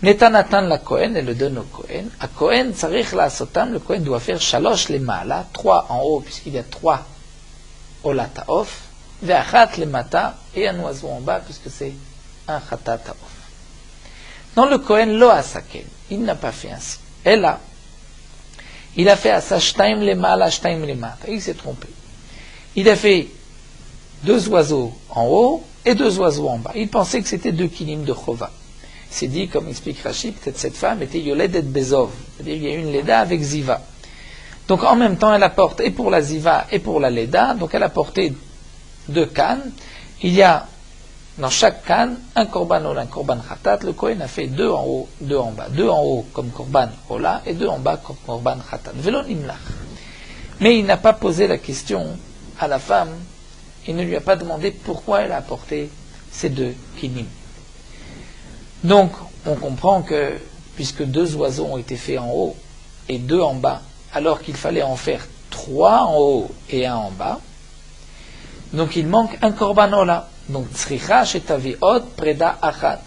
Speaker 1: Netanatan la Kohen, elle le donne au Kohen. À Kohen, tsarich la asotam, le Kohen doit faire shalosh le ma'ala, 3 en haut, puisqu'il y a 3 ola ta'of, ve'achat le mata, et un oiseau en bas, puisque c'est un chata ta'of. Dans le Kohen, lo asaken, il n'a pas fait ainsi. Et là, il a fait asa shtaim le ma'ala, shtaim le mata. Il s'est trompé. Il a fait 2 oiseaux en haut et 2 oiseaux en bas. Il pensait que c'était 2 kilim de chova. Il s'est dit, comme explique Rashi, peut-être cette femme était yoledet bezov, c'est-à-dire il y a une leda avec ziva. Donc en même temps, elle apporte et pour la ziva et pour la leda, donc elle a porté 2 cannes. Il y a dans chaque canne un korban ola, un korban khatat. Le Kohen a fait 2 en haut, 2 en bas. 2 en haut comme korban ola et 2 en bas comme korban khatat. Velo nimlach. Mais il n'a pas posé la question à la femme, il ne lui a pas demandé pourquoi elle a apporté ces 2 kinim. Donc, on comprend que, puisque 2 oiseaux ont été faits en haut et 2 en bas, alors qu'il fallait en faire 3 en haut et 1 en bas, donc il manque un korban ola. Donc, tzricha shetaviot preda achat.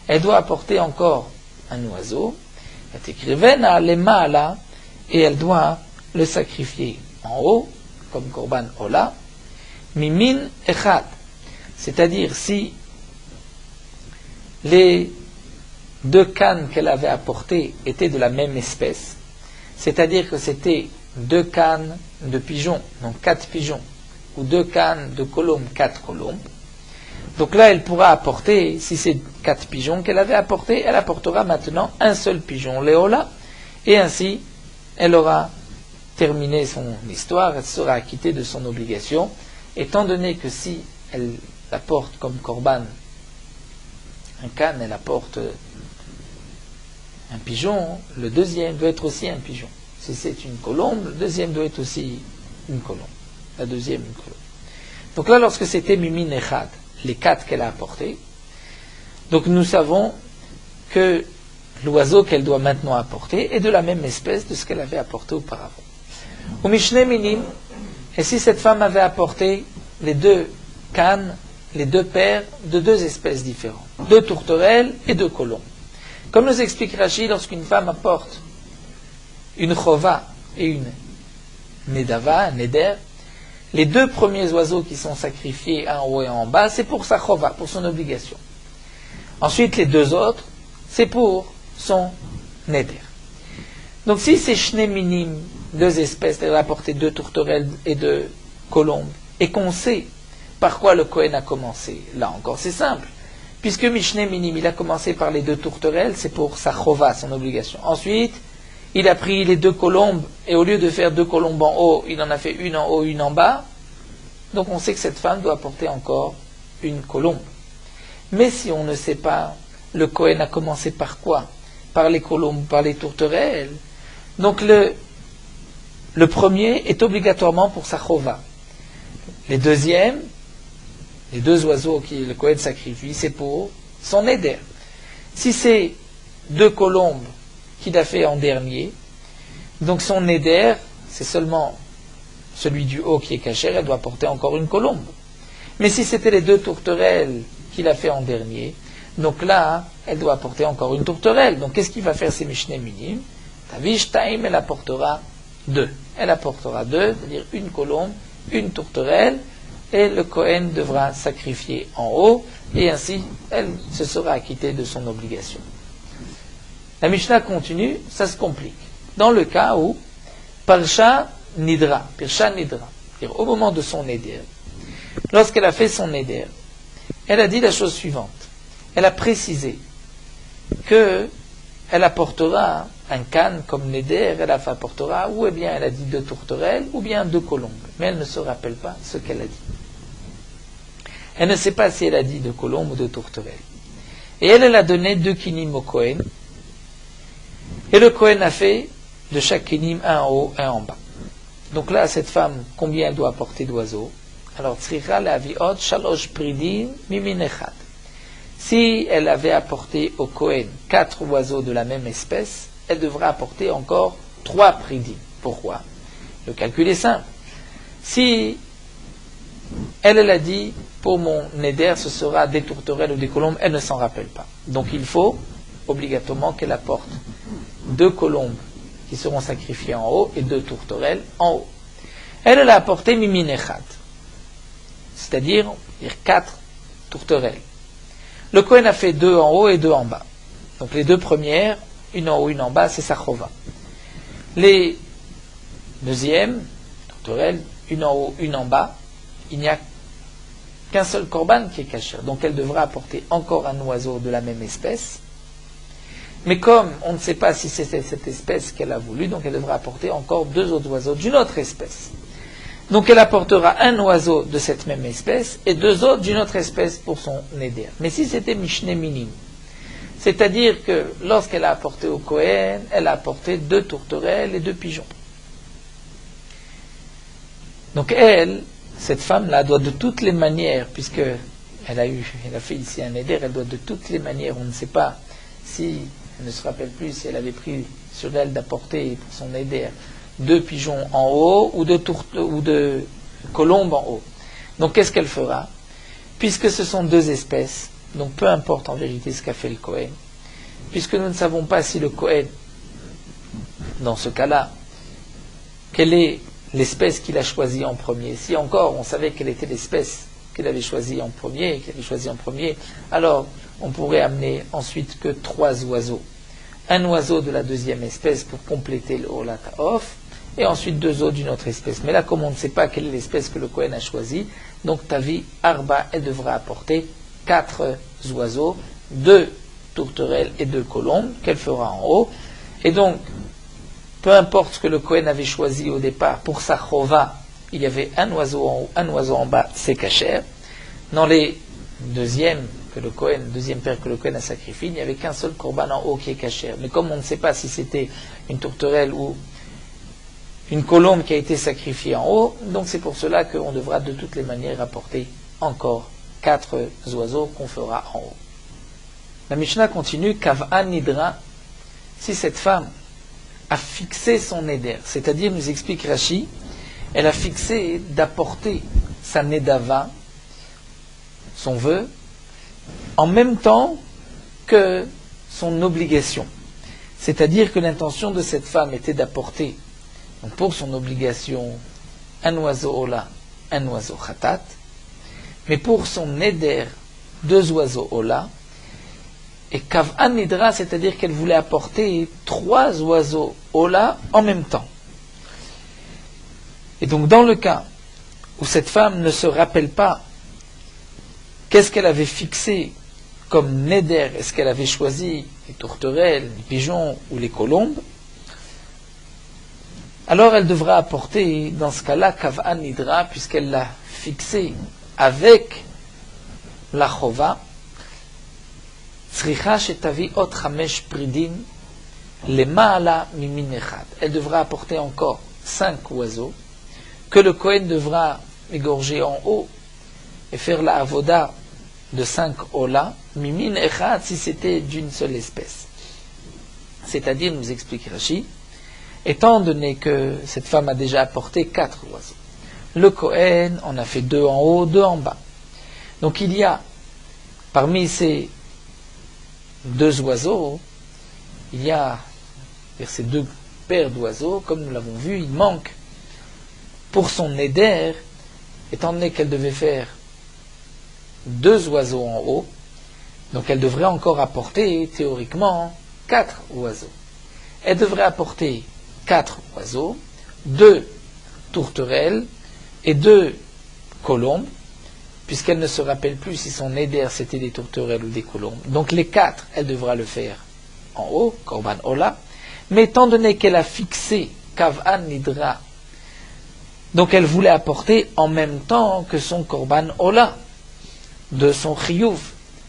Speaker 1: Elle doit apporter encore un oiseau, etekrivena lema'ala, et elle doit le sacrifier en haut, comme korban ola, mimin echad. C'est-à-dire, si les 2 cannes qu'elle avait apportées étaient de la même espèce, c'est-à-dire que c'était 2 cannes de pigeons, donc 4 pigeons, ou 2 cannes, 2 colombes, 4 colombes. Donc là, elle pourra apporter, si c'est 4 pigeons qu'elle avait apportés, elle apportera maintenant un seul pigeon, Léola, et ainsi, elle aura terminé son histoire, elle sera acquittée de son obligation, étant donné que si elle apporte comme korban un canne, elle apporte un pigeon, le deuxième doit être aussi un pigeon. Si c'est une colombe, le deuxième doit être aussi une colombe. La deuxième, une colombe. Donc là, lorsque c'était Mimin Echad, les 4 qu'elle a apportés, donc nous savons que l'oiseau qu'elle doit maintenant apporter est de la même espèce de ce qu'elle avait apporté auparavant. Au Mishneh Minim, et si cette femme avait apporté les 2 cannes, les 2 paires de 2 espèces différentes, 2 tourterelles et 2 colombes. Comme nous explique Rashi, lorsqu'une femme apporte une chova et une nedava, un neder, les 2 premiers oiseaux qui sont sacrifiés en haut et en bas, c'est pour sa chova, pour son obligation. Ensuite, les 2 autres, c'est pour son neder. Donc si c'est shne minim, 2 espèces, elle a apporté 2 tourterelles et 2 colombes, et qu'on sait par quoi le Kohen a commencé, là encore c'est simple, puisque Mishne Minim, il a commencé par les 2 tourterelles, c'est pour sa chova, son obligation. Ensuite, il a pris les 2 colombes, et au lieu de faire 2 colombes en haut, il en a fait une en haut, une en bas. Donc on sait que cette femme doit apporter encore une colombe. Mais si on ne sait pas, le Kohen a commencé par quoi? Par les colombes, par les tourterelles. Donc le premier est obligatoirement pour sa chova. Les deuxièmes, les 2 oiseaux que le Kohen sacrifie, c'est pour son éder. Si c'est 2 colombes qu'il a fait en dernier, donc son éder, c'est seulement celui du haut qui est caché, elle doit porter encore une colombe. Mais si c'était les 2 tourterelles qu'il a fait en dernier, donc là, elle doit apporter encore une tourterelle. Donc qu'est-ce qu'il va faire ces Mishneh Minim? Tavish Taim, elle apportera 2. Elle apportera 2, c'est-à-dire une colombe, une tourterelle, et le Kohen devra sacrifier en haut, et ainsi, elle se sera acquittée de son obligation. La Mishnah continue, ça se complique. Dans le cas où, Pirsha Nidra, c'est-à-dire au moment de son éder, lorsqu'elle a fait son éder, elle a dit la chose suivante. Elle a précisé que elle apportera un canne comme néder, elle apportera, ou bien elle a dit 2 tourterelles, ou bien 2 colombes. Mais elle ne se rappelle pas ce qu'elle a dit. Elle ne sait pas si elle a dit 2 colombes ou 2 tourterelles. Et elle a donné 2 kinim au Kohen. Et le Kohen a fait de chaque kinim un en haut, un en bas. Donc là, cette femme, combien elle doit apporter d'oiseaux? Alors, tzricha le'aviot shalosh pridin mimin echad. Si elle avait apporté au Kohen 4 oiseaux de la même espèce, elle devra apporter encore 3 pridim. Pourquoi? Le calcul est simple. Si elle a dit, pour mon néder, ce sera des tourterelles ou des colombes, elle ne s'en rappelle pas. Donc il faut obligatoirement qu'elle apporte 2 colombes qui seront sacrifiées en haut et 2 tourterelles en haut. Elle a apporté mimin echad, c'est-à-dire 4 tourterelles. Le Kohen a fait 2 en haut et 2 en bas. Donc les 2 premières, une en haut, une en bas, c'est sa chova. Les deuxièmes, tourterelles, une en haut, une en bas, il n'y a qu'un seul korban qui est caché. Donc elle devra apporter encore un oiseau de la même espèce. Mais comme on ne sait pas si c'est cette espèce qu'elle a voulu, donc elle devra apporter encore 2 autres oiseaux d'une autre espèce. Donc elle apportera un oiseau de cette même espèce et 2 autres d'une autre espèce pour son néder. Mais si c'était Mishne Minim, c'est-à-dire que lorsqu'elle a apporté au Kohen, elle a apporté 2 tourterelles et 2 pigeons. Donc elle, cette femme-là, doit de toutes les manières, puisque elle a fait ici un néder, elle doit de toutes les manières, on ne sait pas si, elle ne se rappelle plus si elle avait pris sur elle d'apporter pour son néder 2 pigeons en haut ou 2 colombes en haut. Donc qu'est-ce qu'elle fera? Puisque ce sont 2 espèces, donc peu importe en vérité ce qu'a fait le Kohen, puisque nous ne savons pas si le Kohen, dans ce cas-là, quelle est l'espèce qu'il a choisie en premier. Si encore on savait quelle était l'espèce qu'il avait choisie en premier, alors on pourrait amener ensuite que 3 oiseaux. Un oiseau de la deuxième espèce pour compléter le Olat Haof, et ensuite 2 autres d'une autre espèce. Mais là, comme on ne sait pas quelle est l'espèce que le Kohen a choisie, donc Tavi Arba, elle devra apporter 4 oiseaux, 2 tourterelles et 2 colombes, qu'elle fera en haut. Et donc, peu importe ce que le Kohen avait choisi au départ, pour sa chova, il y avait un oiseau en haut, un oiseau en bas, c'est kasher. Dans les deuxième paire que le Kohen a sacrifié, il n'y avait qu'un seul korban en haut qui est kasher. Mais comme on ne sait pas si c'était une tourterelle ou une colombe qui a été sacrifiée en haut, donc c'est pour cela qu'on devra de toutes les manières apporter encore 4 oiseaux qu'on fera en haut. La Mishnah continue, Kav'an Nidra, si cette femme a fixé son neder, c'est-à-dire, nous explique Rashi, elle a fixé d'apporter sa nedava, son vœu, en même temps que son obligation. C'est-à-dire que l'intention de cette femme était d'apporter, donc pour son obligation, un oiseau ola, un oiseau khatat, mais pour son neder, 2 oiseaux ola, et kav'an nidra, c'est-à-dire qu'elle voulait apporter 3 oiseaux ola en même temps. Et donc dans le cas où cette femme ne se rappelle pas qu'est-ce qu'elle avait fixé comme neder, est-ce qu'elle avait choisi les tourterelles, les pigeons ou les colombes, alors elle devra apporter, dans ce cas-là, kav'an nidra, puisqu'elle l'a fixé avec la chova, tzricha shetavi ot 5 pridim lema'ala mimin echad. Elle devra apporter encore 5 oiseaux que le Kohen devra égorger en haut et faire la avoda de 5 ola, mimin echad, si c'était d'une seule espèce. C'est-à-dire, nous explique Rashi, étant donné que cette femme a déjà apporté 4 oiseaux, le Kohen en a fait 2 en haut, 2 en bas. Donc il y a, parmi ces 2 oiseaux, il y a, vers ces 2 paires d'oiseaux, comme nous l'avons vu, il manque pour son neder, étant donné qu'elle devait faire 2 oiseaux en haut, donc elle devrait encore apporter, théoriquement, 4 oiseaux. Elle devrait apporter 4 oiseaux, 2 tourterelles et 2 colombes, puisqu'elle ne se rappelle plus si son neder c'était des tourterelles ou des colombes. Donc les 4, elle devra le faire en haut, korban ola, mais étant donné qu'elle a fixé kav'an nidra, donc elle voulait apporter en même temps que son korban ola, de son chiyuv,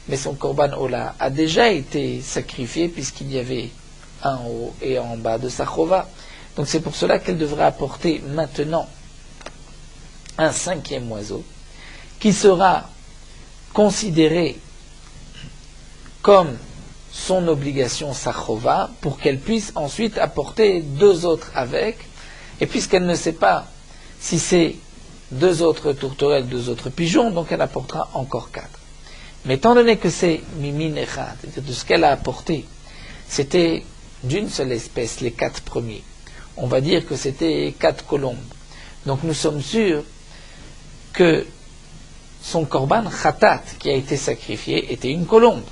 Speaker 1: mais son korban ola a déjà été sacrifié puisqu'il y avait un en haut et un en bas de sa chova. Donc c'est pour cela qu'elle devra apporter maintenant un 5e oiseau qui sera considéré comme son obligation sa chova pour qu'elle puisse ensuite apporter 2 autres avec, et puisqu'elle ne sait pas si c'est 2 autres tourterelles, 2 autres pigeons, donc elle apportera encore 4. Mais étant donné que c'est mimin echad, de ce qu'elle a apporté, c'était d'une seule espèce, les 4 premiers. On va dire que c'était 4 colombes. Donc nous sommes sûrs que son korban khatat, qui a été sacrifié, était une colombe.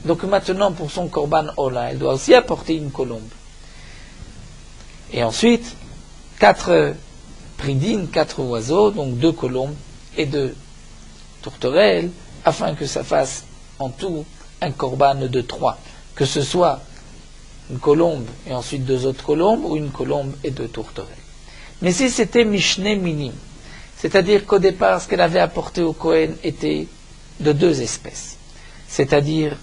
Speaker 1: Donc maintenant, pour son korban ola, elle doit aussi apporter une colombe. Et ensuite, 4 pridines, 4 oiseaux, donc 2 colombes et 2 tourterelles, afin que ça fasse en tout un korban de 3. Que ce soit une colombe et ensuite 2 autres colombes, ou une colombe et 2 tourterelles. Mais si c'était mishne minim, c'est-à-dire qu'au départ, ce qu'elle avait apporté au Kohen était de 2 espèces, c'est-à-dire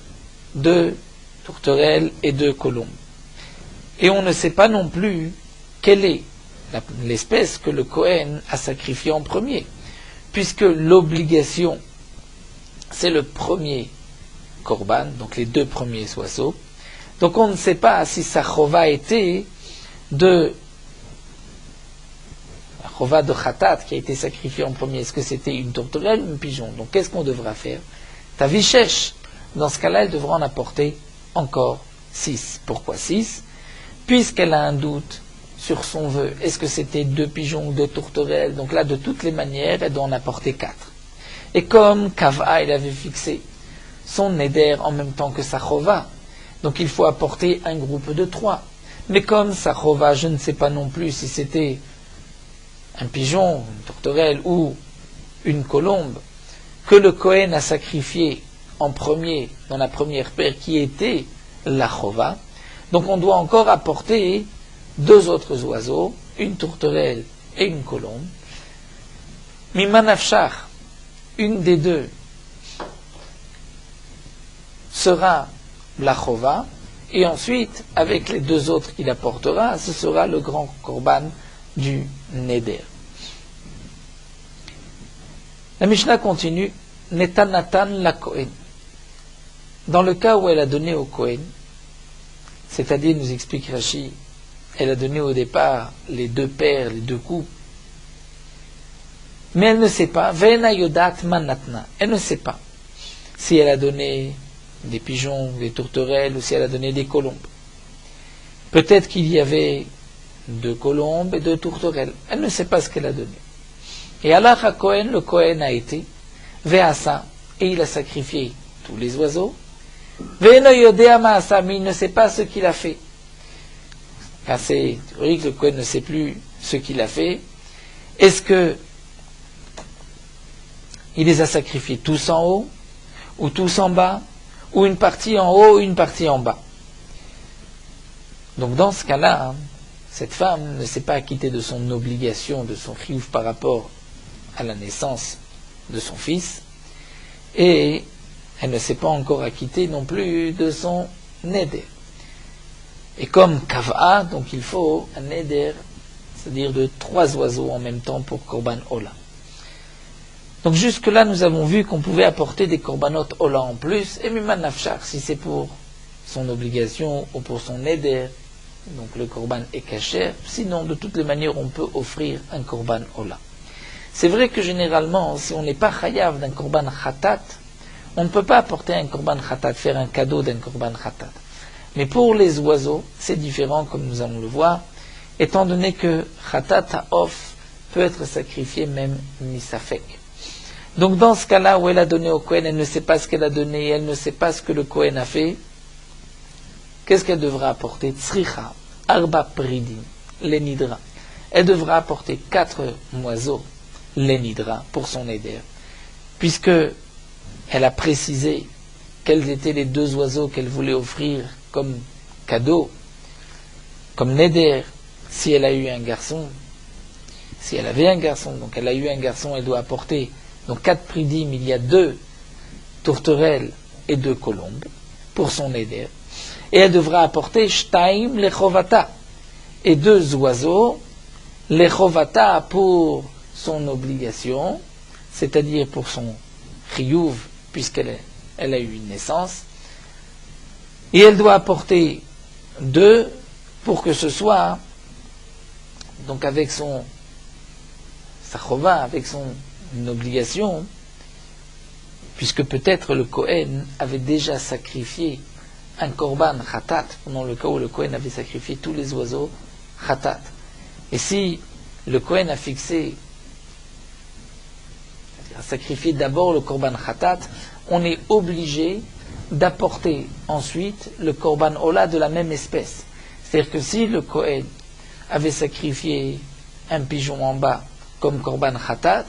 Speaker 1: 2 tourterelles et 2 colombes. Et on ne sait pas non plus quelle est l'espèce que le Kohen a sacrifiée en premier, puisque l'obligation, c'est le premier korban, donc les 2 premiers oiseaux. Donc on ne sait pas si sa chova était de la chova de khatat qui a été sacrifiée en premier. Est-ce que c'était une tourterelle ou un pigeon? Donc qu'est-ce qu'on devra faire? Tavichesh, dans ce cas-là, elle devra en apporter encore 6. Pourquoi 6? Puisqu'elle a un doute sur son vœu. Est-ce que c'était 2 pigeons ou 2 tourterelles? Donc là, de toutes les manières, elle doit en apporter 4. Et comme Kava, il avait fixé son neder en même temps que sa chova, donc il faut apporter un groupe de 3. Mais comme sa chova, je ne sais pas non plus si c'était un pigeon, une tourterelle ou une colombe, que le Kohen a sacrifié en premier, dans la première paire, qui était la chova. Donc on doit encore apporter 2 autres oiseaux, une tourterelle et une colombe. Mimanafshar, une des 2, sera la chova, et ensuite, avec les 2 autres qu'il apportera, ce sera le grand korban du Neder. La Mishnah continue, Netanatan la Kohen. Dans le cas où elle a donné au Kohen, c'est-à-dire, nous explique Rashi, elle a donné au départ les 2 paires, les 2 coupes, mais elle ne sait pas, Ve'ena yodat manatna, elle ne sait pas si elle a donné des pigeons, des tourterelles, ou si elle a donné des colombes. Peut-être qu'il y avait 2 colombes et 2 tourterelles, elle ne sait pas ce qu'elle a donné. Et Allah à Kohen, le Kohen a été, Ve'asa, et il a sacrifié tous les oiseaux, Ve'eno yodea ma'asa, mais il ne sait pas ce qu'il a fait. Car c'est théorique, le Kohen ne sait plus ce qu'il a fait. Est-ce que il les a sacrifiés tous en haut, ou tous en bas, ou une partie en haut, une partie en bas? Donc dans ce cas-là, cette femme ne s'est pas acquittée de son obligation, de son chiyuv par rapport à la naissance de son fils, et elle ne s'est pas encore acquittée non plus de son neder. Et comme kav'a, donc il faut un neder, c'est-à-dire de 3 oiseaux en même temps pour korban ola. Donc jusque-là, nous avons vu qu'on pouvait apporter des korbanot ola en plus, et miman nafshar, si c'est pour son obligation ou pour son neder, donc le korban est kasher. Sinon, de toutes les manières, on peut offrir un korban ola. C'est vrai que généralement, si on n'est pas chayav d'un korban khatat, on ne peut pas apporter un korban khatat, faire un cadeau d'un korban khatat. Mais pour les oiseaux, c'est différent, comme nous allons le voir, étant donné que khatat ha'of peut être sacrifié même misafek. Donc dans ce cas-là où elle a donné au Kohen, elle ne sait pas ce qu'elle a donné, elle ne sait pas ce que le Kohen a fait, qu'est-ce qu'elle devra apporter? Tzricha, arba pridim, lenidra. Elle devra apporter 4 oiseaux, lenidra, pour son éder, puisque elle a précisé quels étaient les 2 oiseaux qu'elle voulait offrir comme cadeau, comme neder, si elle a eu un garçon. Si elle avait un garçon, donc elle a eu un garçon, elle doit apporter, donc 4 pridim, il y a 2 tourterelles et 2 colombes pour son neder. Et elle devra apporter shtaim lechovata, et 2 oiseaux, lechovata pour son obligation, c'est-à-dire pour son chiyuv, puisqu'elle a eu une naissance, et elle doit apporter 2 pour que ce soit, donc avec sa chova, avec son obligation, puisque peut-être le Kohen avait déjà sacrifié un korban khatat, pendant le cas où le Kohen avait sacrifié tous les oiseaux khatat. Et si le Kohen a sacrifié d'abord le korban khatat, on est obligé d'apporter ensuite le korban ola de la même espèce. C'est-à-dire que si le Kohen avait sacrifié un pigeon en bas comme korban khatat,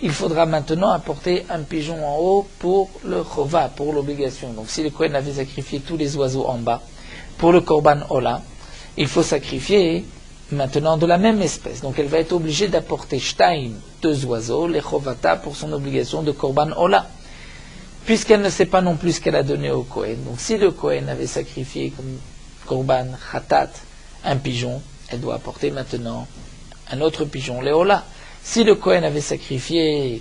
Speaker 1: il faudra maintenant apporter un pigeon en haut pour le chova, pour l'obligation. Donc si le Kohen avait sacrifié tous les oiseaux en bas pour le korban ola, il faut sacrifier maintenant de la même espèce. Donc elle va être obligée d'apporter shtaim, 2 oiseaux, les chovata pour son obligation de korban ola, puisqu'elle ne sait pas non plus ce qu'elle a donné au Kohen. Donc si le Kohen avait sacrifié comme korban khatat un pigeon, elle doit apporter maintenant un autre pigeon, les ola. Si le Kohen avait sacrifié,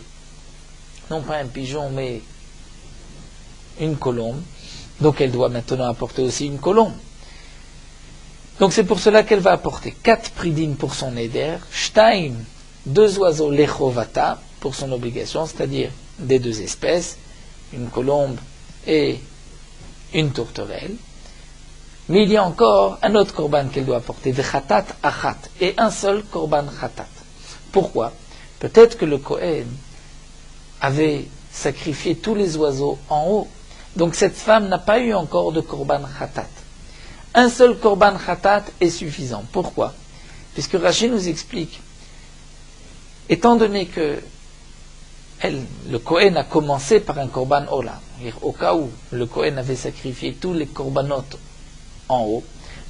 Speaker 1: non pas un pigeon, mais une colombe, donc elle doit maintenant apporter aussi une colombe. Donc c'est pour cela qu'elle va apporter 4 pridim pour son éder, shtaim, 2 oiseaux lechovata pour son obligation, c'est-à-dire des 2 espèces, une colombe et une tourterelle. Mais il y a encore un autre korban qu'elle doit apporter, vechatat achat, et un seul korban chatat. Pourquoi? Peut-être que le Kohen avait sacrifié tous les oiseaux en haut, donc cette femme n'a pas eu encore de korban chatat. un seul korban khatat est suffisant. Pourquoi? Puisque Rashi nous explique, étant donné que le Kohen a commencé par un korban ola, au cas où le Kohen avait sacrifié tous les korbanot en haut,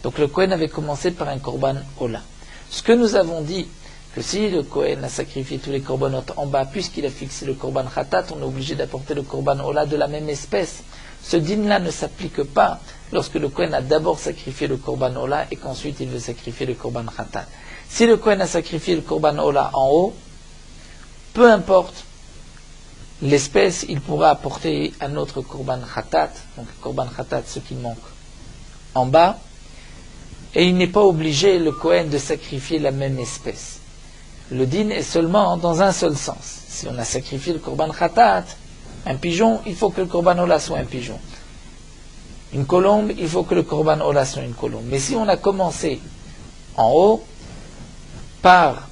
Speaker 1: donc le Kohen avait commencé par un korban ola. Ce que nous avons dit, que si le Kohen a sacrifié tous les korbanot en bas, puisqu'il a fixé le korban khatat, on est obligé d'apporter le korban ola de la même espèce. Ce din-là ne s'applique pas lorsque le Kohen a d'abord sacrifié le korban ola et qu'ensuite il veut sacrifier le korban khatat. Si le Kohen a sacrifié le korban ola en haut, peu importe l'espèce, il pourra apporter un autre korban khatat, donc le korban khatat, ce qui manque, en bas, et il n'est pas obligé, le Kohen, de sacrifier la même espèce. Le din est seulement dans un seul sens. Si on a sacrifié le korban khatat, un pigeon, il faut que le korban ola soit un pigeon. Une colombe, il faut que le korban ola soit une colombe. Mais si on a commencé en haut par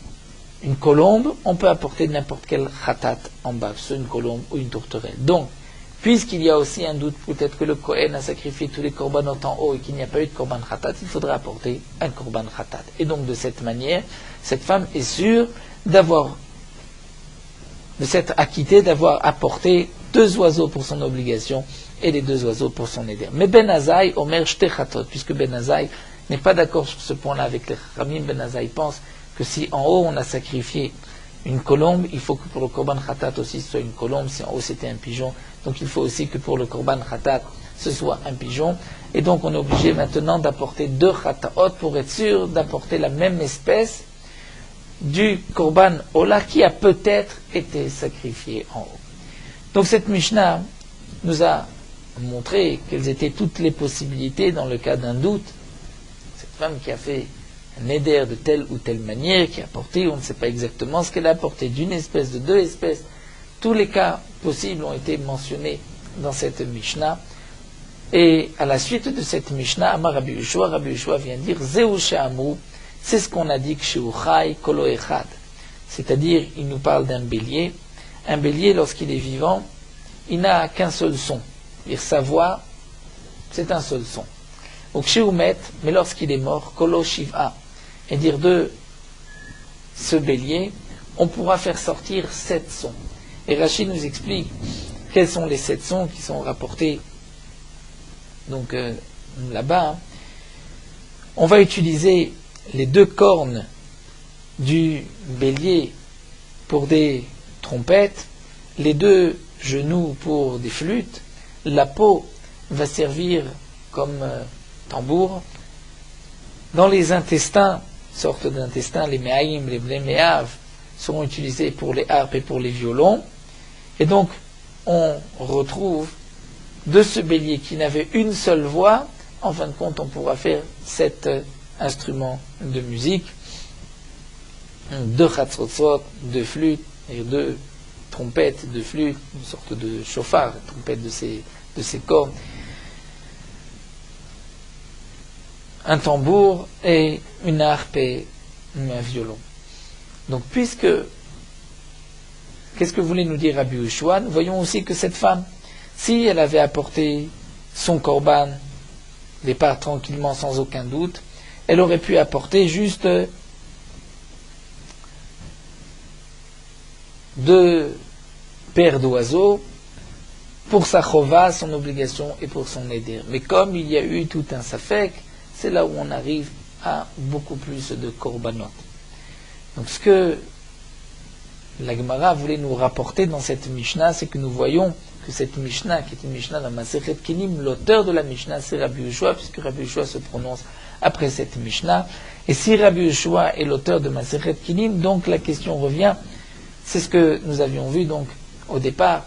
Speaker 1: une colombe, on peut apporter n'importe quel khatat en bas, soit une colombe ou une tourterelle. Donc, puisqu'il y a aussi un doute, peut-être que le Kohen a sacrifié tous les korbanot en haut et qu'il n'y a pas eu de korban khatat, il faudra apporter un korban khatat. Et donc, de cette manière, cette femme est sûre de s'être acquittée, d'avoir apporté 2 oiseaux pour son obligation et les 2 oiseaux pour son éder. Mais Ben Azaï, Omer Shtechatot, puisque Ben Azaï n'est pas d'accord sur ce point-là avec les Chachamim, Ben Azaï pense que si en haut on a sacrifié une colombe, il faut que pour le korban khatat aussi ce soit une colombe, si en haut c'était un pigeon, donc il faut aussi que pour le korban khatat ce soit un pigeon, et donc on est obligé maintenant d'apporter 2 khataot pour être sûr d'apporter la même espèce du korban ola qui a peut-être été sacrifié en haut. Donc cette Mishnah nous a montré quelles étaient toutes les possibilités dans le cas d'un doute. Cette femme qui a fait un éder de telle ou telle manière, qui a apporté, on ne sait pas exactement ce qu'elle a apporté, d'une espèce, de 2 espèces, tous les cas possibles ont été mentionnés dans cette Mishnah. Et à la suite de cette Mishnah, Amar Rabbi Yehoshua vient dire Zeu she'amru, c'est ce qu'on a dit Kshehu chai kolo echad. C'est-à-dire, il nous parle d'un bélier. Un bélier, lorsqu'il est vivant, il n'a qu'un seul son. C'est-à-dire, sa voix, c'est un seul son. Au Kshehu met, mais lorsqu'il est mort, kolo shiv'a. Et dire de ce bélier, on pourra faire sortir 7 sons. Et Rachid nous explique quels sont les 7 sons qui sont rapportés donc là-bas. On va utiliser les 2 cornes du bélier pour des trompettes, les 2 genoux pour des flûtes, la peau va servir comme tambour. Dans les intestins, sortes d'intestins, les méhaïm, les bléméav, seront utilisés pour les harpes et pour les violons. Et donc, on retrouve de ce bélier qui n'avait une seule voix, en fin de compte, on pourra faire 7 instruments de musique, 2 khatzotzot, 2 flûtes, et 2 trompettes de flûte, une sorte de chauffard, trompette de ces cornes, un tambour et une harpe et un violon. Donc, qu'est-ce que voulait nous dire Rabbi Yehoshua? Nous voyons aussi que cette femme, si elle avait apporté son korban, départ tranquillement sans aucun doute, elle aurait pu apporter juste 2 paires d'oiseaux pour sa chova, son obligation, et pour son éder. Mais comme il y a eu tout un safek, c'est là où on arrive à beaucoup plus de korbanot. Donc ce que la Gemara voulait nous rapporter dans cette Mishnah, c'est que nous voyons que cette Mishnah, qui est une Mishnah dans Masechet Kelim, l'auteur de la Mishnah, c'est Rabbi Yehoshua, puisque Rabbi Yehoshua se prononce après cette Mishnah. Et si Rabbi Yehoshua est l'auteur de Masechet Kelim, donc la question revient, c'est ce que nous avions vu donc au départ.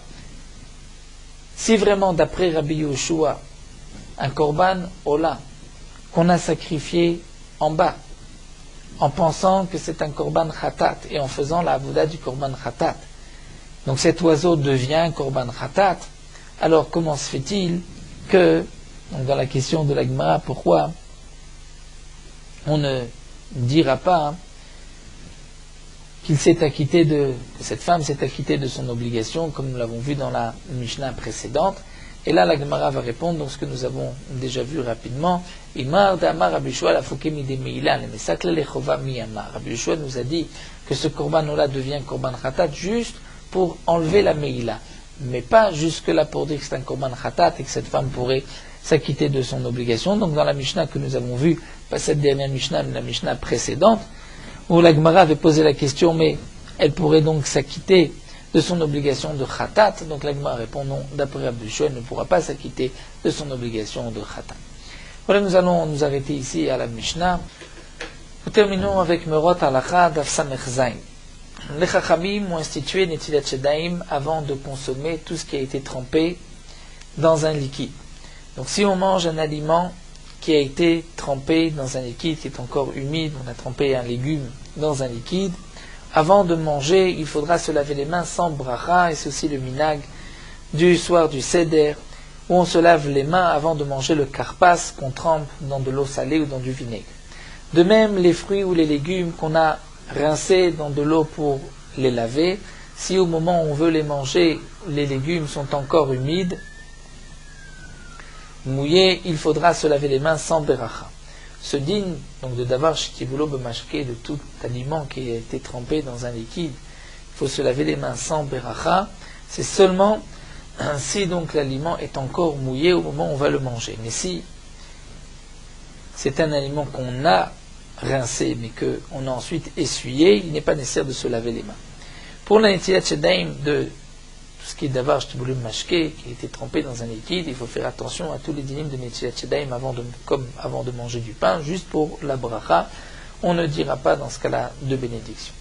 Speaker 1: Si vraiment, d'après Rabbi Yehoshua, un korban ola qu'on a sacrifié en bas, en pensant que c'est un korban khatat, et en faisant la avoda du korban khatat, donc cet oiseau devient un korban khatat, alors comment se fait-il que, donc dans la question de la Gemara, pourquoi on ne dira pas que cette femme s'est acquittée de son obligation, comme nous l'avons vu dans la Mishnah précédente, Et là, la Gemara va répondre, donc ce que nous avons déjà vu rapidement. Imar d'Amar Rabbi Yoshua la fouké de Meila, le Mesakle lechova miyama. Rabbi Yoshua nous a dit que ce korban-là devient korban khatat juste pour enlever la Meila, mais pas jusque-là pour dire que c'est un korban khatat et que cette femme pourrait s'acquitter de son obligation. Donc dans la Mishnah que nous avons vue, pas cette dernière Mishnah, mais la Mishnah précédente, où la Gemara avait posé la question, mais elle pourrait donc s'acquitter de son obligation de khatat. Donc la Gemara répond non, d'après Rabbi Yoshua, elle ne pourra pas s'acquitter de son obligation de khatat. Voilà, nous allons nous arrêter ici à la Mishnah. Nous terminons avec Merot Halacha Daf Samech Zayin. Les Chachamim ont institué Netilat Yadayim avant de consommer tout ce qui a été trempé dans un liquide. Donc si on mange un aliment qui a été trempé dans un liquide qui est encore humide, on a trempé un légume dans un liquide, avant de manger, il faudra se laver les mains sans bracha, et c'est aussi le minag du soir du seder, où on se lave les mains avant de manger le karpas qu'on trempe dans de l'eau salée ou dans du vinaigre. De même, les fruits ou les légumes qu'on a rincés dans de l'eau pour les laver, si au moment où on veut les manger, les légumes sont encore humides, mouillés, il faudra se laver les mains sans beracha. Ce digne donc de davar shetivulo b'mashke, de tout aliment qui a été trempé dans un liquide, il faut se laver les mains sans beracha, c'est seulement si donc l'aliment est encore mouillé au moment où on va le manger. Mais si c'est un aliment qu'on a rincé mais qu'on a ensuite essuyé, il n'est pas nécessaire de se laver les mains. Pour la netilat yadayim de tout ce qui est davar shetivulo b'mashke, qui a été trempé dans un liquide, il faut faire attention à tous les dynimes de netilat yadayim comme avant de manger du pain, juste pour la bracha. On ne dira pas dans ce cas-là de bénédiction.